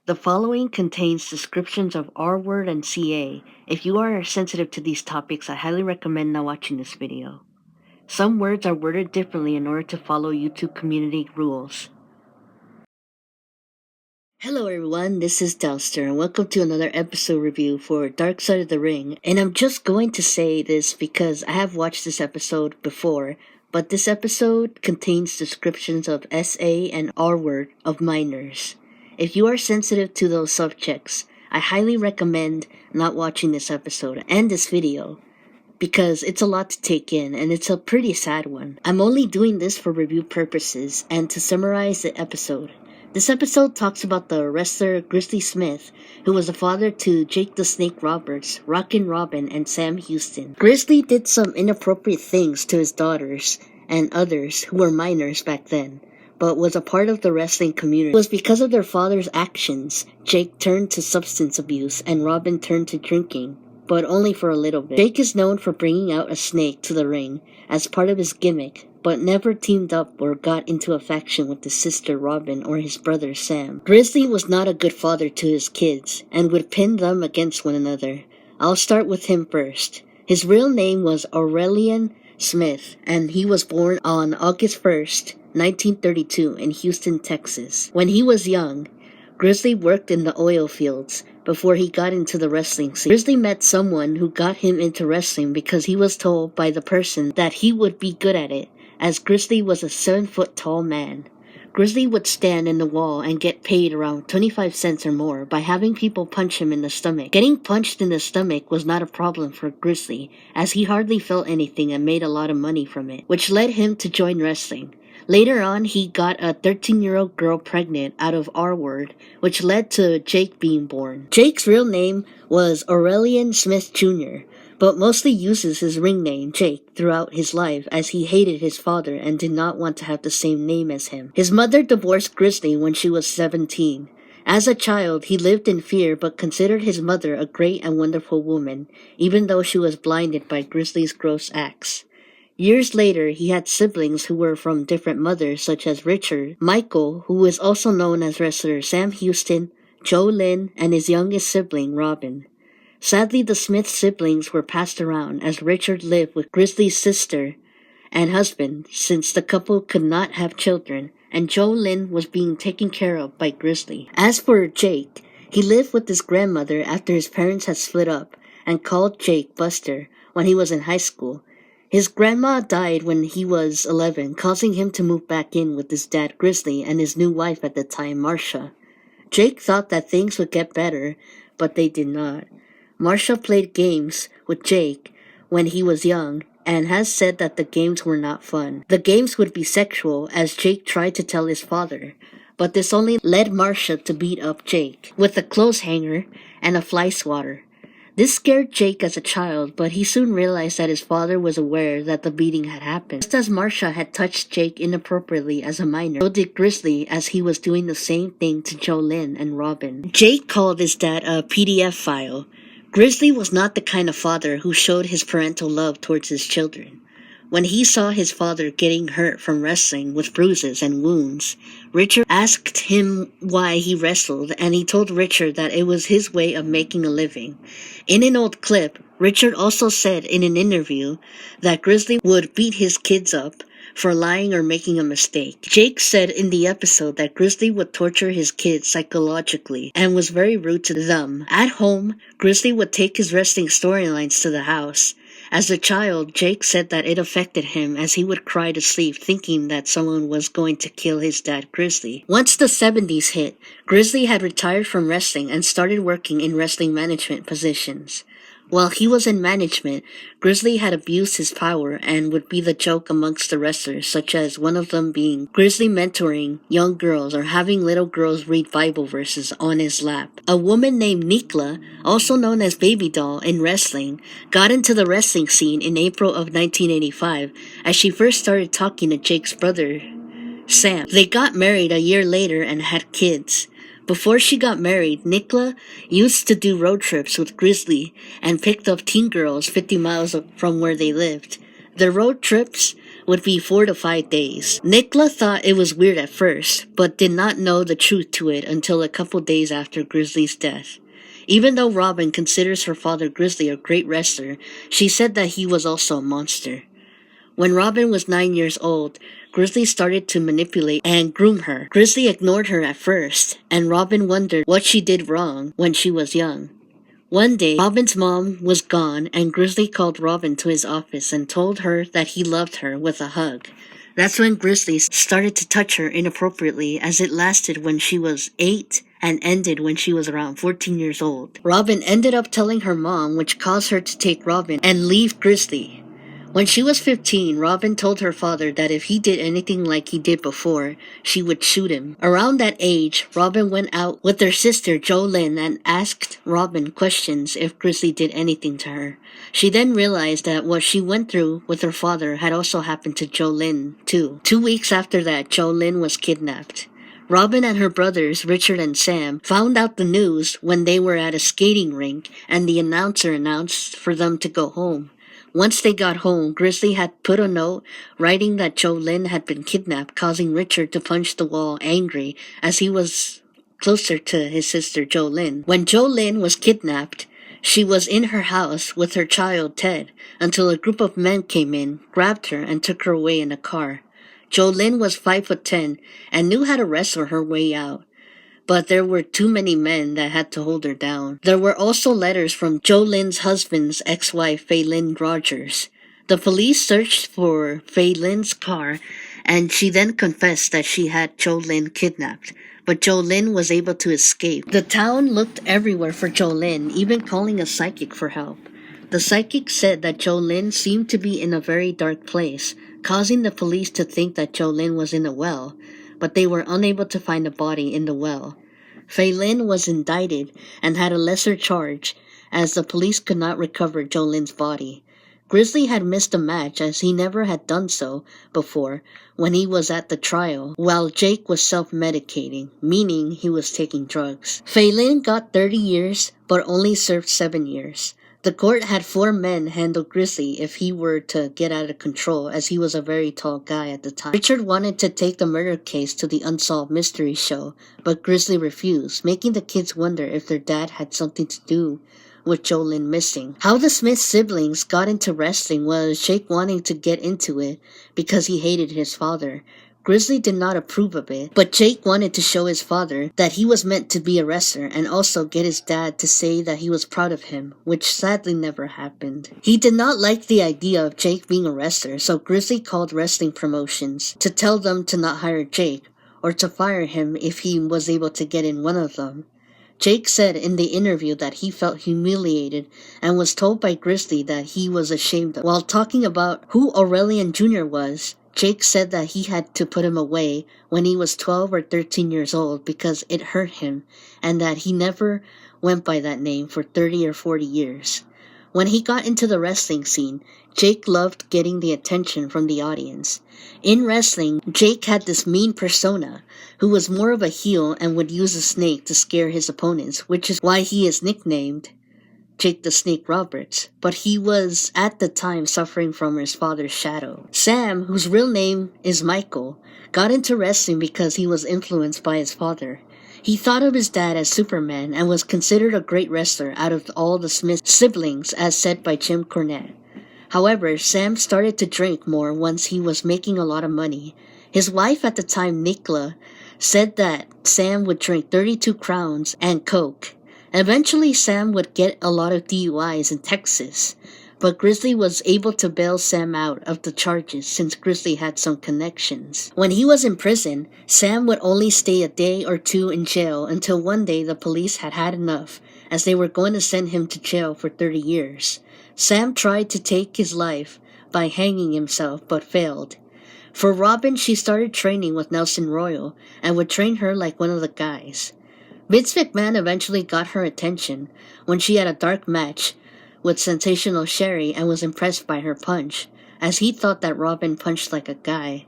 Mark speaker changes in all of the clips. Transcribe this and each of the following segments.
Speaker 1: The following contains descriptions of R word and CA. If you are sensitive to these topics, I highly recommend not watching this video. Some words are worded differently in order to follow YouTube community rules. Hello everyone, this is Dalster, and welcome to another episode review for Dark Side of the Ring. And I'm just going to say this because I have watched this episode before, but this episode contains descriptions of SA and R word of minors. If you are sensitive to those subjects, I highly recommend not watching this episode and this video, because it's a lot to take in and it's a pretty sad one. I'm only doing this for review purposes and to summarize the episode. This episode talks about the wrestler Grizzly Smith, who was the father to Jake the Snake Roberts, Rockin' Robin, and Sam Houston. Grizzly did some inappropriate things to his daughters and others who were minors back then, but was a part of the wrestling community. It was because of their father's actions, Jake turned to substance abuse and Robin turned to drinking, but only for a little bit. Jake is known for bringing out a snake to the ring as part of his gimmick, but never teamed up or got into a faction with his sister Robin or his brother Sam. Grizzly was not a good father to his kids and would pin them against one another. I'll start with him first. His real name was Aurelian Smith, and he was born on August 1st, 1932 in Houston, Texas. When he was young, Grizzly worked in the oil fields before he got into the wrestling scene. Grizzly met someone who got him into wrestling because he was told by the person that he would be good at it, as Grizzly was a 7-foot tall man. Grizzly would stand in the wall and get paid around 25 cents or more by having people punch him in the stomach. Getting punched in the stomach was not a problem for Grizzly, as he hardly felt anything and made a lot of money from it, which led him to join wrestling. Later on, he got a 13-year-old girl pregnant out of R word, which led to Jake being born. Jake's real name was Aurelian Smith Jr., but mostly uses his ring name, Jake, throughout his life as he hated his father and did not want to have the same name as him. His mother divorced Grizzly when she was 17. As a child, he lived in fear but considered his mother a great and wonderful woman, even though she was blinded by Grizzly's gross acts. Years later, he had siblings who were from different mothers, such as Richard, Michael, who is also known as wrestler Sam Houston, Joe Lynn, and his youngest sibling, Robin. Sadly, the Smith siblings were passed around as Richard lived with Grizzly's sister and husband since the couple could not have children, and Joe Lynn was being taken care of by Grizzly. As for Jake, he lived with his grandmother after his parents had split up and called Jake Buster when he was in high school. His grandma died when he was 11, causing him to move back in with his dad Grizzly and his new wife at the time, Marcia. Jake thought that things would get better, but they did not. Marcia played games with Jake when he was young and has said that the games were not fun. The games would be sexual, as Jake tried to tell his father, but this only led Marcia to beat up Jake with a clothes hanger and a fly swatter. This scared Jake as a child, but he soon realized that his father was aware that the beating had happened. Just as Marcia had touched Jake inappropriately as a minor, so did Grizzly, as he was doing the same thing to Joe Lynn and Robin. Jake called his dad a PDF file. Grizzly was not the kind of father who showed his parental love towards his children. When he saw his father getting hurt from wrestling with bruises and wounds, Richard asked him why he wrestled, and he told Richard that it was his way of making a living. In an old clip, Richard also said in an interview that Grizzly would beat his kids up for lying or making a mistake. Jake said in the episode that Grizzly would torture his kids psychologically and was very rude to them. At home, Grizzly would take his wrestling storylines to the house. As a child, Jake said that it affected him as he would cry to sleep thinking that someone was going to kill his dad Grizzly. Once the 70s hit, Grizzly had retired from wrestling and started working in wrestling management positions. While he was in management, Grizzly had abused his power and would be the joke amongst the wrestlers, such as one of them being Grizzly mentoring young girls or having little girls read Bible verses on his lap. A woman named Nikla, also known as Baby Doll in wrestling, got into the wrestling scene in April of 1985 as she first started talking to Jake's brother, Sam. They got married a year later and had kids. Before she got married, Nikla used to do road trips with Grizzly and picked up teen girls 50 miles from where they lived. The road trips would be 4 to 5 days. Nicola thought it was weird at first, but did not know the truth to it until a couple days after Grizzly's death. Even though Robin considers her father Grizzly a great wrestler, she said that he was also a monster. When Robin was 9 years old, Grizzly started to manipulate and groom her. Grizzly ignored her at first, and Robin wondered what she did wrong when she was young. One day, Robin's mom was gone, and Grizzly called Robin to his office and told her that he loved her with a hug. That's when Grizzly started to touch her inappropriately, as it lasted when she was 8 and ended when she was around 14 years old. Robin ended up telling her mom, which caused her to take Robin and leave Grizzly. When she was 15, Robin told her father that if he did anything like he did before, she would shoot him. Around that age, Robin went out with her sister Jolynn and asked Robin questions if Grizzly did anything to her. She then realized that what she went through with her father had also happened to Jolynn too. 2 weeks after that, Jolynn was kidnapped. Robin and her brothers, Richard and Sam, found out the news when they were at a skating rink and the announcer announced for them to go home. Once they got home, Grizzly had put a note writing that Jolynn had been kidnapped, causing Richard to punch the wall angry as he was closer to his sister Jolynn. When Jolynn was kidnapped, she was in her house with her child Ted until a group of men came in, grabbed her, and took her away in a car. Jolynn was 5'10" and knew how to wrestle her way out, but there were too many men that had to hold her down. There were also letters from Jolynn's husband's ex-wife, Faylyn Rogers. The police searched for Faylyn's car, and she then confessed that she had Jolynn kidnapped, but Jolynn was able to escape. The town looked everywhere for Jolynn, even calling a psychic for help. The psychic said that Jolynn seemed to be in a very dark place, causing the police to think that Jolynn was in a well, but they were unable to find a body in the well. Faylyn was indicted and had a lesser charge, as the police could not recover Jolynn's body. Grizzly had missed a match as he never had done so before when he was at the trial, while Jake was self-medicating, meaning he was taking drugs. Faylyn got 30 years, but only served 7 years. The court had 4 men handle Grizzly if he were to get out of control, as he was a very tall guy at the time. Richard wanted to take the murder case to the Unsolved Mystery Show, but Grizzly refused, making the kids wonder if their dad had something to do with Jolynn missing. How the Smith siblings got into wrestling was Jake wanting to get into it because he hated his father. Grizzly did not approve of it, but Jake wanted to show his father that he was meant to be a wrestler and also get his dad to say that he was proud of him, which sadly never happened. He did not like the idea of Jake being a wrestler, so Grizzly called wrestling promotions to tell them to not hire Jake or to fire him if he was able to get in one of them. Jake said in the interview that he felt humiliated and was told by Grizzly that he was ashamed of. While talking about who Aurelian Jr. was, Jake said that he had to put him away when he was 12 or 13 years old because it hurt him, and that he never went by that name for 30 or 40 years. When he got into the wrestling scene, Jake loved getting the attention from the audience. In wrestling, Jake had this mean persona, who was more of a heel and would use a snake to scare his opponents, which is why he is nicknamed Jake the Snake Roberts, but he was at the time suffering from his father's shadow. Sam, whose real name is Michael, got into wrestling because he was influenced by his father. He thought of his dad as Superman and was considered a great wrestler out of all the Smith siblings, as said by Jim Cornette. However, Sam started to drink more once he was making a lot of money. His wife at the time, Nicola, said that Sam would drink 32 crowns and Coke. Eventually, Sam would get a lot of DUIs in Texas, but Grizzly was able to bail Sam out of the charges since Grizzly had some connections. When he was in prison, Sam would only stay a day or 2 in jail until one day the police had had enough, as they were going to send him to jail for 30 years. Sam tried to take his life by hanging himself, but failed. For Robin, she started training with Nelson Royal and would train her like one of the guys. Vince McMahon eventually got her attention when she had a dark match with Sensational Sherry and was impressed by her punch, as he thought that Robin punched like a guy.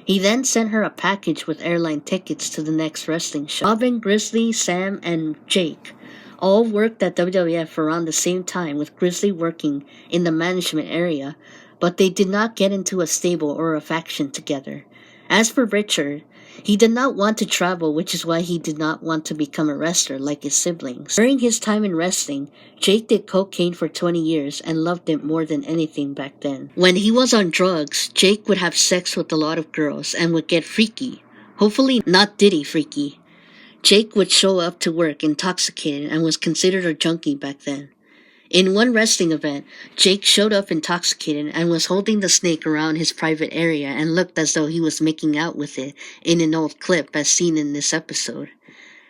Speaker 1: He then sent her a package with airline tickets to the next wrestling show. Robin, Grizzly, Sam, and Jake all worked at WWF around the same time, with Grizzly working in the management area, but they did not get into a stable or a faction together. As for Richard, he did not want to travel, which is why he did not want to become a wrestler like his siblings. During his time in wrestling, Jake did cocaine for 20 years and loved it more than anything back then. When he was on drugs, Jake would have sex with a lot of girls and would get freaky. Hopefully not Diddy freaky. Jake would show up to work intoxicated and was considered a junkie back then. In one wrestling event, Jake showed up intoxicated and was holding the snake around his private area and looked as though he was making out with it in an old clip as seen in this episode.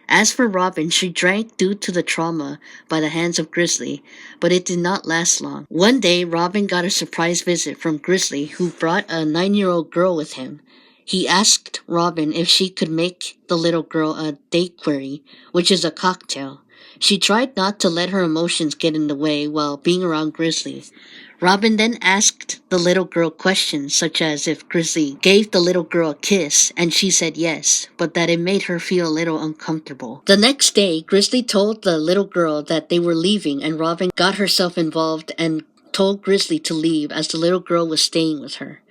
Speaker 1: As for Robin, she drank due to the trauma by the hands of Grizzly, but it did not last long. One day, Robin got a surprise visit from Grizzly, who brought a 9-year-old girl with him. He asked Robin if she could make the little girl a daiquiri, which is a cocktail. She tried not to let her emotions get in the way while being around Grizzly. Robin then asked the little girl questions such as if Grizzly gave the little girl a kiss, and she said yes, but that it made her feel a little uncomfortable. The next day, Grizzly told the little girl that they were leaving, and Robin got herself involved and told Grizzly to leave as the little girl was staying with her.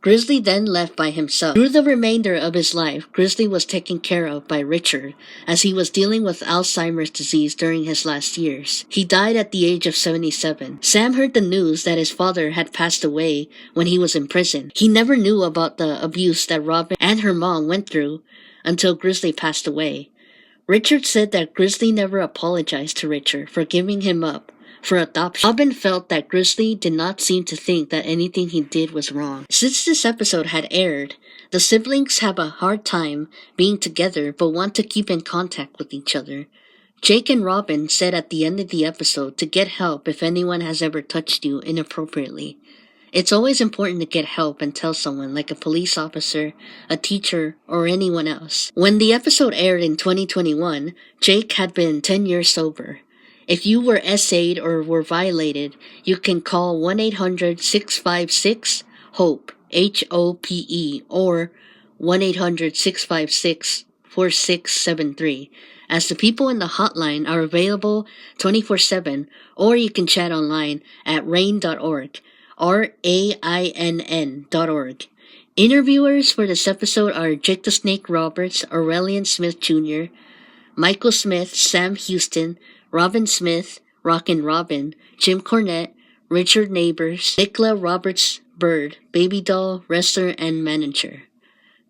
Speaker 1: Grizzly then left by himself. Through the remainder of his life, Grizzly was taken care of by Richard, as he was dealing with Alzheimer's disease during his last years. He died at the age of 77. Sam heard the news that his father had passed away when he was in prison. He never knew about the abuse that Robin and her mom went through until Grizzly passed away. Richard said that Grizzly never apologized to Richard for giving him up for adoption. Robin felt that Grizzly did not seem to think that anything he did was wrong. Since this episode had aired, the siblings have a hard time being together but want to keep in contact with each other. Jake and Robin said at the end of the episode to get help if anyone has ever touched you inappropriately. It's always important to get help and tell someone, like a police officer, a teacher, or anyone else. When the episode aired in 2021, Jake had been 10 years sober. If you were essayed or were violated, you can call 1-800-656-HOPE, HOPE, or 1-800-656-4673, as the people in the hotline are available 24/7, or you can chat online at rain.org, RAINN.org. Interviewers for this episode are Jake the Snake Roberts, Aurelian Smith Jr., Michael Smith, Sam Houston, Robin Smith, Rockin' Robin, Jim Cornette, Richard Neighbors, Nicola Roberts Bird, Baby Doll, wrestler and manager,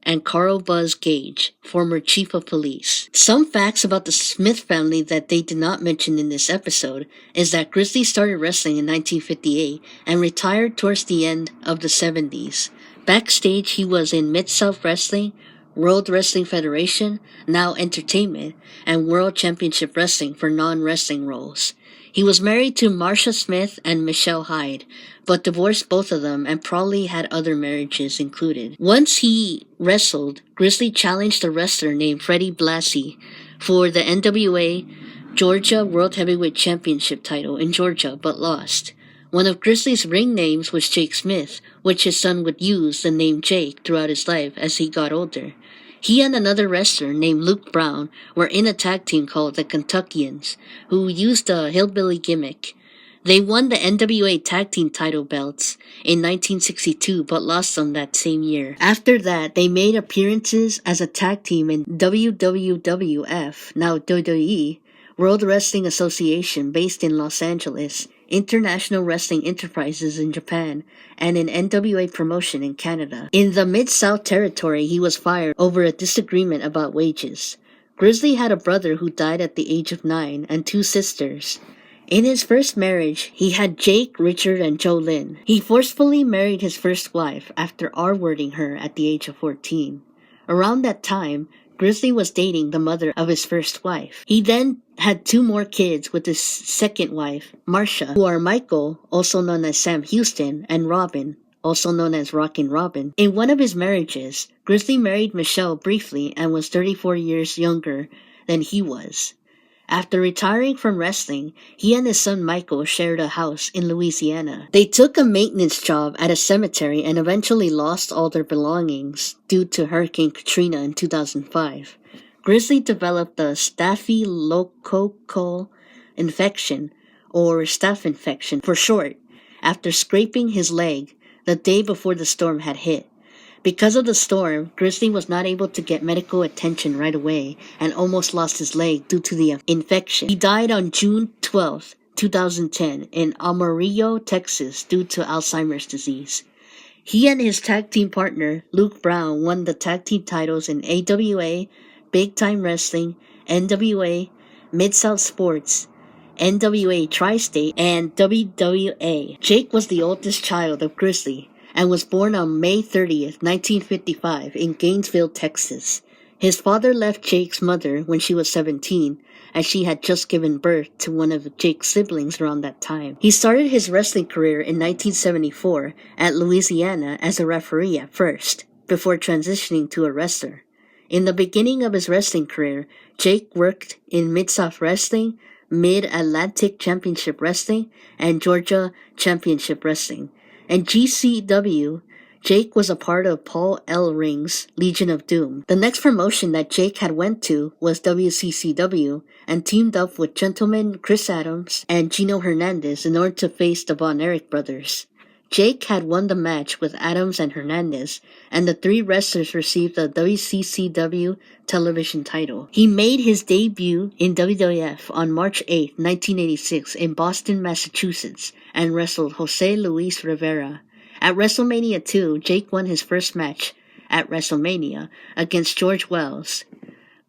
Speaker 1: and Carl Buzz Gage, former chief of police. Some facts about the Smith family that they did not mention in this episode is that Grizzly started wrestling in 1958 and retired towards the end of the 70s. Backstage, he was in Mid-South Wrestling, World Wrestling Federation, Now Entertainment, and World Championship Wrestling for non-wrestling roles. He was married to Marcia Smith and Michelle Hyde, but divorced both of them and probably had other marriages included. Once he wrestled, Grizzly challenged a wrestler named Freddie Blassie for the NWA Georgia World Heavyweight Championship title in Georgia, but lost. One of Grizzly's ring names was Jake Smith, which his son would use the name Jake throughout his life as he got older. He and another wrestler named Luke Brown were in a tag team called the Kentuckians, who used a hillbilly gimmick. They won the NWA tag team title belts in 1962 but lost them that same year. After that, they made appearances as a tag team in WWF, now WWE, World Wrestling Association based in Los Angeles, International Wrestling Enterprises in Japan, and an NWA promotion in Canada. In the Mid-South territory, he was fired over a disagreement about wages. Grizzly had a brother who died at the age of 9 and 2 sisters. In his first marriage, he had Jake, Richard, and Jolynn. He forcefully married his first wife after R-wording her at the age of 14. Around that time, Grizzly was dating the mother of his first wife. He then had 2 more kids with his second wife, Marcia, who are Michael, also known as Sam Houston, and Robin, also known as Rockin' Robin. In one of his marriages, Grizzly married Michelle briefly and was 34 years younger than he was. After retiring from wrestling, he and his son Michael shared a house in Louisiana. They took a maintenance job at a cemetery and eventually lost all their belongings due to Hurricane Katrina in 2005. Grizzly developed a staphylococcal infection, or staph infection for short, after scraping his leg the day before the storm had hit. Because of the storm, Grizzly was not able to get medical attention right away and almost lost his leg due to the infection. He died on June 12, 2010 in Amarillo, Texas due to Alzheimer's disease. He and his tag team partner, Luke Brown, won the tag team titles in AWA, Big Time Wrestling, NWA, Mid-South Sports, NWA Tri-State, and WWA. Jake was the oldest child of Grizzly and was born on May 30th, 1955 in Gainesville, Texas. His father left Jake's mother when she was 17, as she had just given birth to one of Jake's siblings around that time. He started his wrestling career in 1974 at Louisiana as a referee at first, before transitioning to a wrestler. In the beginning of his wrestling career, Jake worked in Mid-South Wrestling, Mid-Atlantic Championship Wrestling, and Georgia Championship Wrestling. And GCW, Jake was a part of Paul Ellring's Legion of Doom. The next promotion that Jake had went to was WCCW and teamed up with Gentleman Chris Adams and Gino Hernandez in order to face the Von Erich brothers. Jake had won the match with Adams and Hernandez, and the three wrestlers received the WCCW television title. He made his debut in WWF on March 8, 1986 in Boston, Massachusetts, and wrestled Jose Luis Rivera. At WrestleMania 2, Jake won his first match at WrestleMania against George Wells.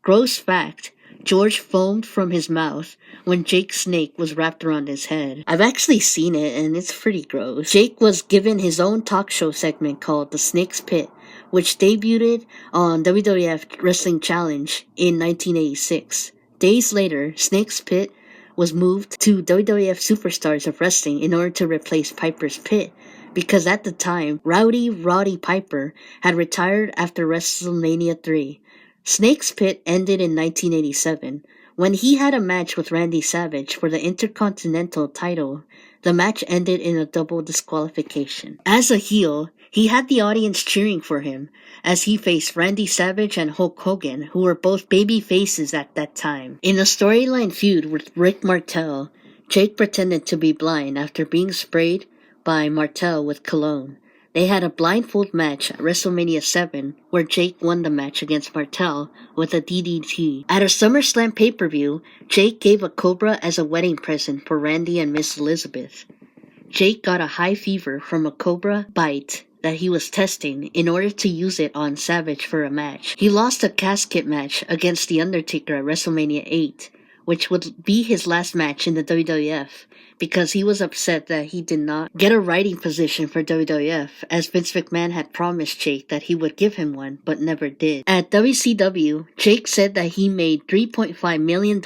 Speaker 1: Gross fact, George foamed from his mouth when Jake's snake was wrapped around his head. I've actually seen it and it's pretty gross. Jake was given his own talk show segment called The Snake's Pit, which debuted on WWF Wrestling Challenge in 1986. Days later, Snake's Pit was moved to WWF Superstars of Wrestling in order to replace Piper's Pit, because at the time, Roddy Piper had retired after WrestleMania 3. Snake's Pit ended in 1987, when he had a match with Randy Savage for the Intercontinental title. The match ended in a double disqualification. As a heel, he had the audience cheering for him, as he faced Randy Savage and Hulk Hogan, who were both baby faces at that time. In a storyline feud with Rick Martel, Jake pretended to be blind after being sprayed by Martel with cologne. They had a blindfold match at WrestleMania 7, where Jake won the match against Martel with a DDT. At a SummerSlam pay-per-view, Jake gave a cobra as a wedding present for Randy and Miss Elizabeth. Jake got a high fever from a cobra bite that he was testing in order to use it on Savage for a match. He lost a casket match against The Undertaker at WrestleMania 8, which would be his last match in the WWF, because he was upset that he did not get a writing position for WWF, as Vince McMahon had promised Jake that he would give him one, but never did. At WCW, Jake said that he made $3.5 million,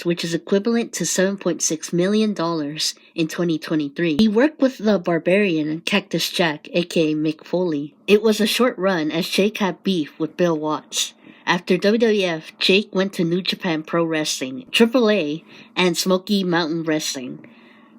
Speaker 1: which is equivalent to $7.6 million in 2023. He worked with the Barbarian and Cactus Jack, aka Mick Foley. It was a short run as Jake had beef with Bill Watts. After WWF, Jake went to New Japan Pro Wrestling, AAA, and Smoky Mountain Wrestling.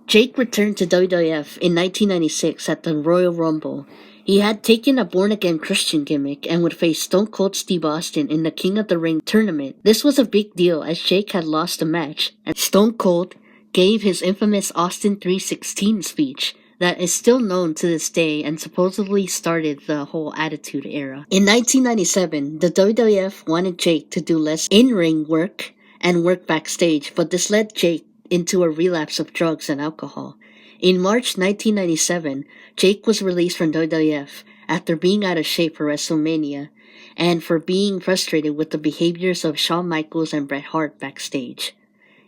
Speaker 1: Jake returned to WWF in 1996 at the Royal Rumble. He had taken a born-again Christian gimmick and would face Stone Cold Steve Austin in the King of the Ring tournament. This was a big deal as Jake had lost a match, and Stone Cold gave his infamous Austin 3:16 speech that is still known to this day and supposedly started the whole Attitude Era. In 1997, the WWF wanted Jake to do less in-ring work and work backstage, but this led Jake into a relapse of drugs and alcohol. In March 1997, Jake was released from WWF after being out of shape for WrestleMania and for being frustrated with the behaviors of Shawn Michaels and Bret Hart backstage.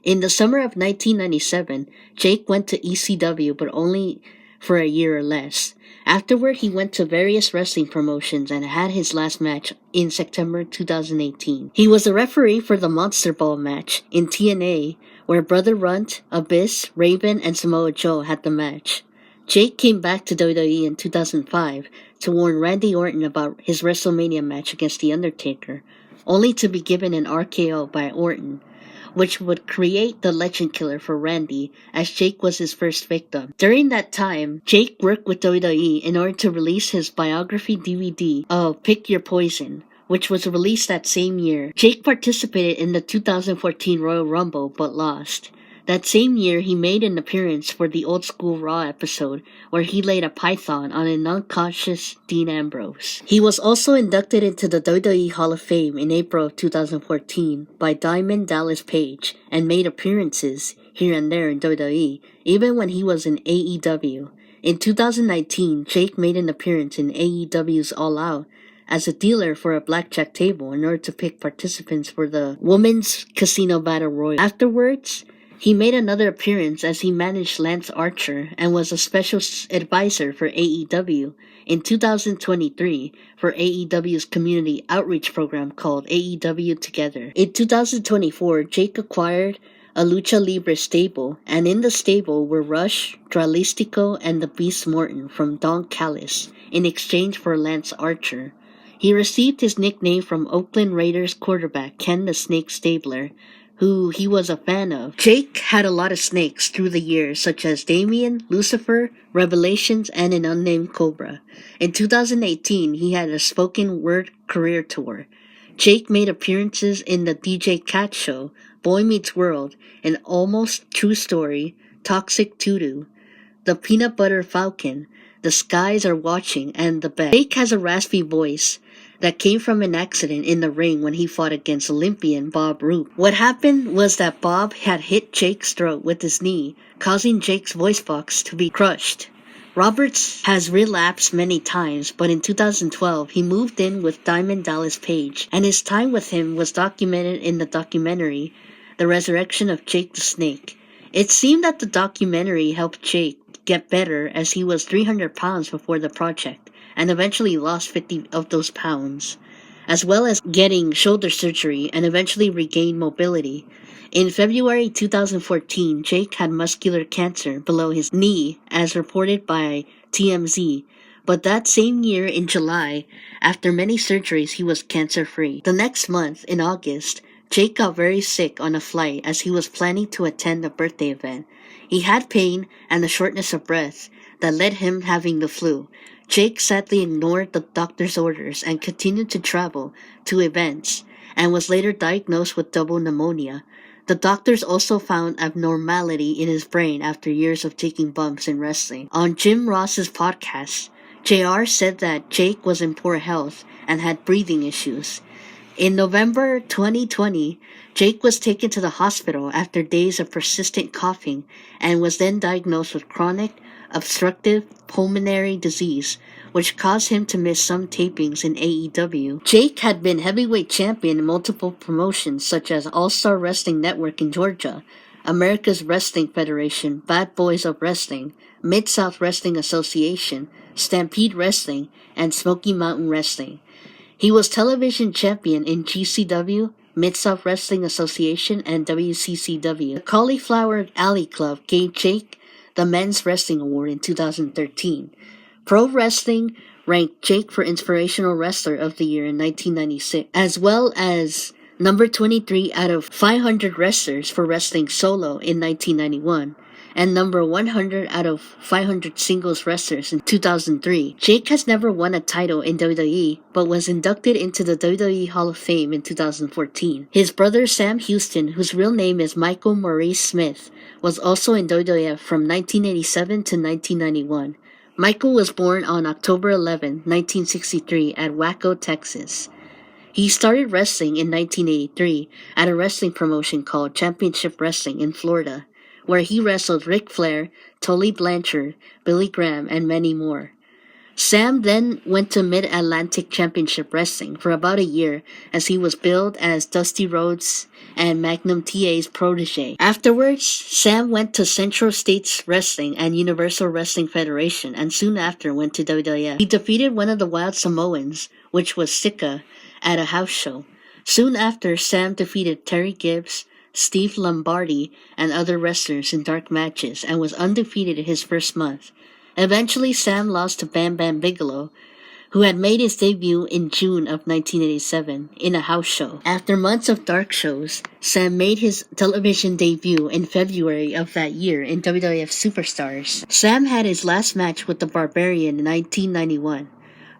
Speaker 1: In the summer of 1997, Jake went to ECW, but only for a year or less. Afterward, he went to various wrestling promotions and had his last match in September 2018. He was a referee for the Monster Ball match in TNA, where Brother Runt, Abyss, Raven, and Samoa Joe had the match. Jake came back to WWE in 2005 to warn Randy Orton about his WrestleMania match against The Undertaker, only to be given an RKO by Orton, which would create the legend killer for Randy, as Jake was his first victim. During that time, Jake worked with WWE in order to release his biography DVD of Pick Your Poison, which was released that same year. Jake participated in the 2014 Royal Rumble but lost. That same year, he made an appearance for the Old School Raw episode where he laid a python on an unconscious Dean Ambrose. He was also inducted into the WWE Hall of Fame in April of 2014 by Diamond Dallas Page and made appearances here and there in WWE, even when he was in AEW. In 2019, Jake made an appearance in AEW's All Out as a dealer for a blackjack table in order to pick participants for the Women's Casino Battle Royal. Afterwards, he made another appearance as he managed Lance Archer and was a special advisor for AEW in 2023 for AEW's community outreach program called AEW Together. In 2024, Jake acquired a Lucha Libre stable, and in the stable were Rush, Dralistico, and the Beast Morton from Don Callis in exchange for Lance Archer. He received his nickname from Oakland Raiders quarterback Ken the Snake Stabler, who he was a fan of. Jake had a lot of snakes through the years, such as Damien, Lucifer, Revelations, and an unnamed Cobra. In 2018, he had a spoken word career tour. Jake made appearances in the DJ Cat Show, Boy Meets World, An Almost True Story, Toxic Tutu, The Peanut Butter Falcon, The Skies Are Watching, and The Bet. Jake has a raspy voice that came from an accident in the ring when he fought against Olympian Bob Roop. What happened was that Bob had hit Jake's throat with his knee, causing Jake's voice box to be crushed. Roberts has relapsed many times, but in 2012 he moved in with Diamond Dallas Page, and his time with him was documented in the documentary The Resurrection of Jake the Snake. It seemed that the documentary helped Jake get better as he was 300 pounds before the project, and eventually lost 50 of those pounds, as well as getting shoulder surgery and eventually regained mobility. In February 2014, Jake had muscular cancer below his knee, as reported by TMZ, but that same year in July, after many surgeries, he was cancer-free. The next month, in August, Jake got very sick on a flight as he was planning to attend a birthday event. He had pain and a shortness of breath that led him having the flu. Jake sadly ignored the doctor's orders and continued to travel to events, and was later diagnosed with double pneumonia. The doctors also found abnormality in his brain after years of taking bumps in wrestling. On Jim Ross's podcast, JR said that Jake was in poor health and had breathing issues. In November 2020, Jake was taken to the hospital after days of persistent coughing and was then diagnosed with chronic obstructive pulmonary disease, which caused him to miss some tapings in AEW. Jake had been heavyweight champion in multiple promotions such as All-Star Wrestling Network in Georgia, America's Wrestling Federation, Bad Boys of Wrestling, Mid-South Wrestling Association, Stampede Wrestling, and Smoky Mountain Wrestling. He was television champion in GCW, Mid-South Wrestling Association, and WCCW. The Cauliflower Alley Club gave Jake the Men's Wrestling Award in 2013. Pro Wrestling ranked Jake for Inspirational Wrestler of the Year in 1996, as well as number 23 out of 500 wrestlers for wrestling solo in 1991, and number 100 out of 500 singles wrestlers in 2003. Jake has never won a title in WWE, but was inducted into the WWE Hall of Fame in 2014. His brother Sam Houston, whose real name is Michael Maurice Smith, was also in WWF from 1987 to 1991. Michael was born on October 11, 1963 at Waco, Texas. He started wrestling in 1983 at a wrestling promotion called Championship Wrestling in Florida, where he wrestled Ric Flair, Tully Blanchard, Billy Graham, and many more. Sam then went to Mid-Atlantic Championship Wrestling for about a year as he was billed as Dusty Rhodes and Magnum TA's protege. Afterwards, Sam went to Central States Wrestling and Universal Wrestling Federation and soon after went to WWF. He defeated one of the Wild Samoans, which was Sika, at a house show. Soon after, Sam defeated Terry Gibbs, Steve Lombardi, and other wrestlers in dark matches and was undefeated his first month. Eventually, Sam lost to Bam Bam Bigelow, who had made his debut in June of 1987 in a house show. After months of dark shows, Sam made his television debut in February of that year in WWF Superstars. Sam had his last match with the Barbarian in 1991.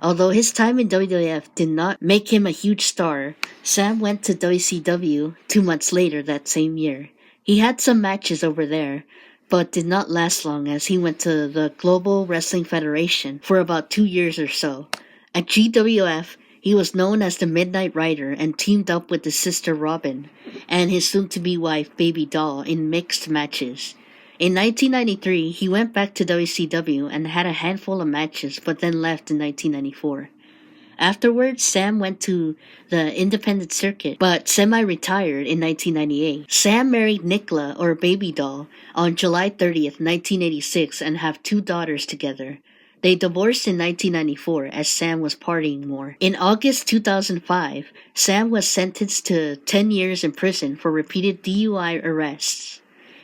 Speaker 1: Although his time in WWF did not make him a huge star, Sam went to WCW 2 months later that same year. He had some matches over there, but did not last long as he went to the Global Wrestling Federation for about 2 years or so. At GWF, he was known as the Midnight Rider and teamed up with his sister Robin and his soon-to-be wife Baby Doll in mixed matches. In 1993, he went back to WCW and had a handful of matches but then left in 1994. Afterwards, Sam went to the independent circuit, but semi-retired in 1998. Sam married Nicola, or Baby Doll, on July 30th, 1986 and have 2 daughters together. They divorced in 1994 as Sam was partying more. In August 2005, Sam was sentenced to 10 years in prison for repeated DUI arrests.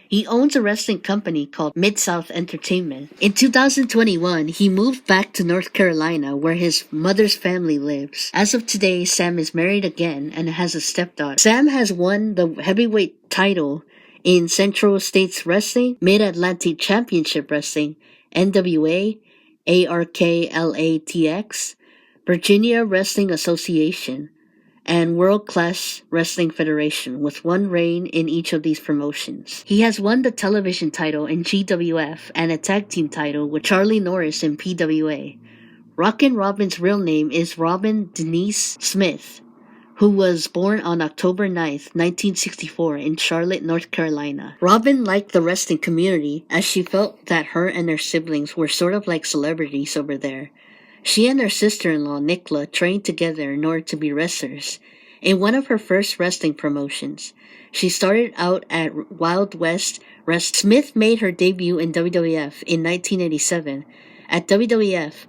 Speaker 1: He owns a wrestling company called Mid-South Entertainment. In 2021, he moved back to North Carolina where his mother's family lives. As of today, Sam is married again and has a stepdaughter. Sam has won the heavyweight title in Central States Wrestling, Mid-Atlantic Championship Wrestling, NWA, ARKLATX, Virginia Wrestling Association, and World Class Wrestling Federation with 1 reign in each of these promotions. He has won the television title in GWF and a tag team title with Charlie Norris in PWA. Rockin' Robin's real name is Robin Denise Smith, who was born on October 9th, 1964 in Charlotte, North Carolina. Robin liked the wrestling community as she felt that her and her siblings were sort of like celebrities over there. She and her sister-in-law, Nicola, trained together in order to be wrestlers. In one of her first wrestling promotions, she started out at Wild West Wrestling. Smith made her debut in WWF in 1987. At WWF,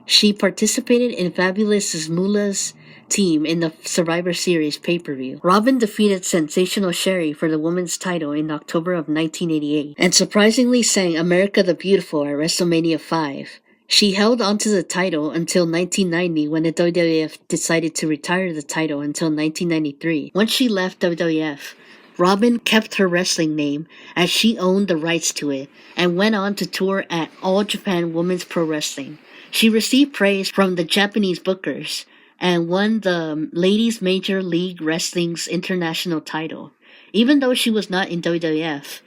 Speaker 1: she participated in Fabulous Moolah's team in the Survivor Series pay-per-view. Robin defeated Sensational Sherry for the women's title in October of 1988, and surprisingly sang America the Beautiful at WrestleMania 5. She held onto the title until 1990 when the WWF decided to retire the title until 1993. Once she left WWF, Robin kept her wrestling name as she owned the rights to it and went on to tour at All Japan Women's Pro Wrestling. She received praise from the Japanese bookers and won the Ladies Major League Wrestling's international title. Even though she was not in WWF,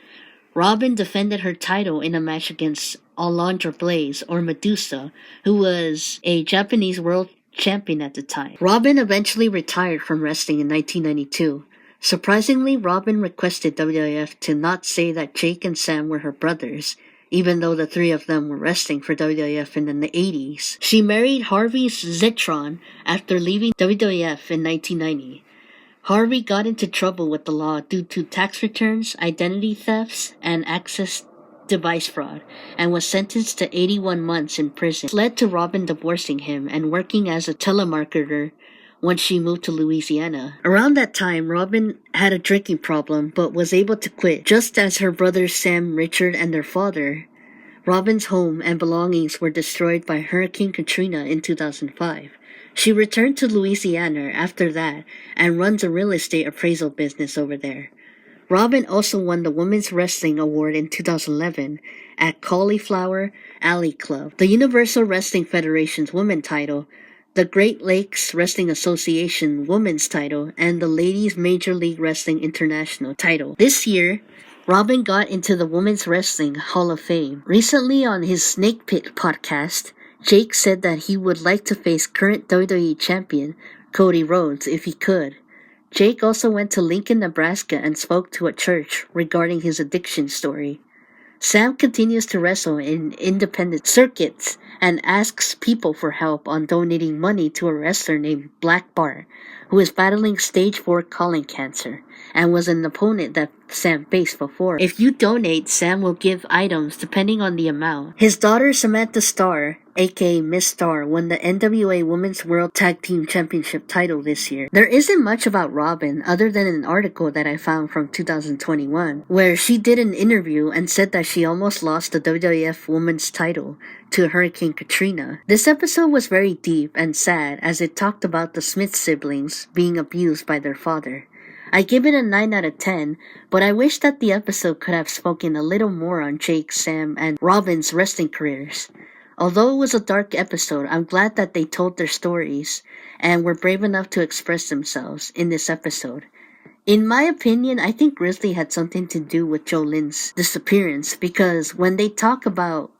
Speaker 1: Robin defended her title in a match against Alundra Blaze, or Medusa, who was a Japanese world champion at the time. Robin eventually retired from wrestling in 1992. Surprisingly, Robin requested WWF to not say that Jake and Sam were her brothers, even though the 3 of them were wrestling for WWF in the 80s. She married Harvey Zitron after leaving WWF in 1990. Harvey got into trouble with the law due to tax returns, identity thefts, and access device fraud, and was sentenced to 81 months in prison. This led to Robin divorcing him and working as a telemarketer once she moved to Louisiana. Around that time, Robin had a drinking problem but was able to quit. Just as her brothers Sam, Richard, and their father, Robin's home and belongings were destroyed by Hurricane Katrina in 2005. She returned to Louisiana after that and runs a real estate appraisal business over there. Robin also won the Women's Wrestling Award in 2011 at Cauliflower Alley Club, the Universal Wrestling Federation's women's title, the Great Lakes Wrestling Association women's title, and the Ladies Major League Wrestling International title. This year, Robin got into the Women's Wrestling Hall of Fame. Recently on his Snake Pit podcast, Jake said that he would like to face current WWE champion Cody Rhodes if he could. Jake also went to Lincoln, Nebraska and spoke to a church regarding his addiction story. Sam continues to wrestle in independent circuits and asks people for help on donating money to a wrestler named Black Bart, who is battling stage 4 colon cancer and was an opponent that Sam faced before. If you donate, Sam will give items depending on the amount. His daughter Samantha Starr, aka Miss Starr, won the NWA Women's World Tag Team Championship title this year. There isn't much about Robin other than an article that I found from 2021, where she did an interview and said that she almost lost the WWF Women's title to Hurricane Katrina. This episode was very deep and sad as it talked about the Smith siblings being abused by their father. I give it a 9 out of 10, but I wish that the episode could have spoken a little more on Jake, Sam, and Robin's wrestling careers. Although it was a dark episode, I'm glad that they told their stories and were brave enough to express themselves in this episode. In my opinion, I think Grizzly had something to do with Jolene's disappearance because when they talk about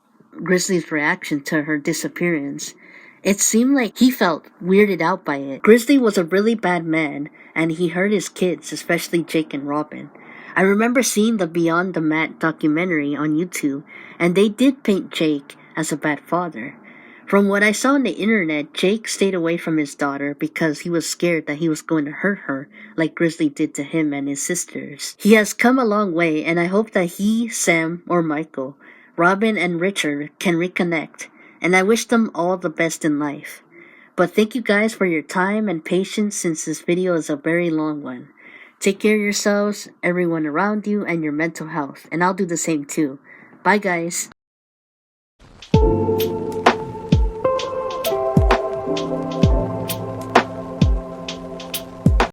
Speaker 1: Grizzly's reaction to her disappearance, it seemed like he felt weirded out by it. Grizzly was a really bad man and he hurt his kids, especially Jake and Robin. I remember seeing the Beyond the Mat documentary on YouTube and they did paint Jake as a bad father. From what I saw on the internet, Jake stayed away from his daughter because he was scared that he was going to hurt her like Grizzly did to him and his sisters. He has come a long way and I hope that he, Sam, or Michael, Robin, and Richard can reconnect, and I wish them all the best in life. But thank you guys for your time and patience since this video is a very long one. Take care of yourselves, everyone around you, and your mental health, and I'll do the same too. Bye guys.